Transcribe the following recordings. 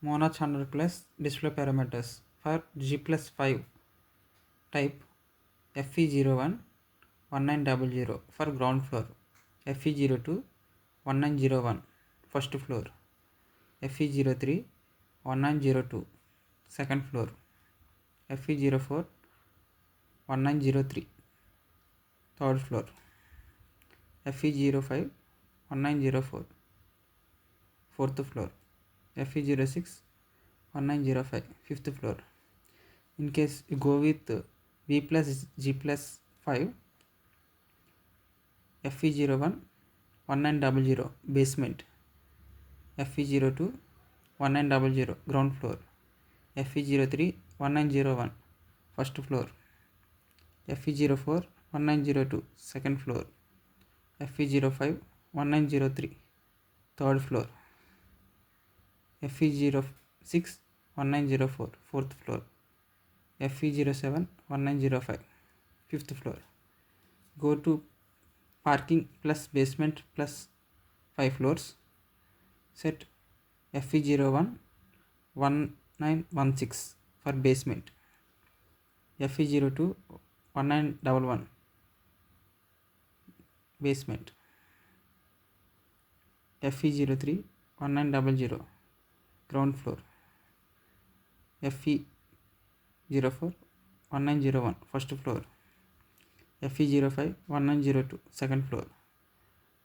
Monarch 100 plus display parameters for G plus 5 type FE01 1900 for ground floor, FE02 1901 first floor, FE03 1902 second floor, FE04 1903 third floor, FE05 1904 fourth floor, FE06 1905 fifth floor. In case you go with V plus G plus 5, FE01 1900 basement, FE02 1900 ground floor, FE03 1901 first floor, FE04 1902 second floor, FE05 1903 third floor, FE06 1904 fourth floor, FE07 1905 fifth floor. Go to parking plus basement plus 5 floors. Set FE01 1916 for basement, FE02 1911 basement, FE03 1900 ground floor, FE04 1901 first floor, FE05 1902 second floor,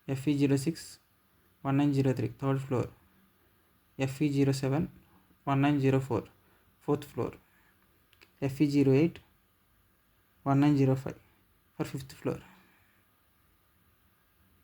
FE06 1903 third floor, FE07 1904 fourth floor, FE08 1905 for fifth floor.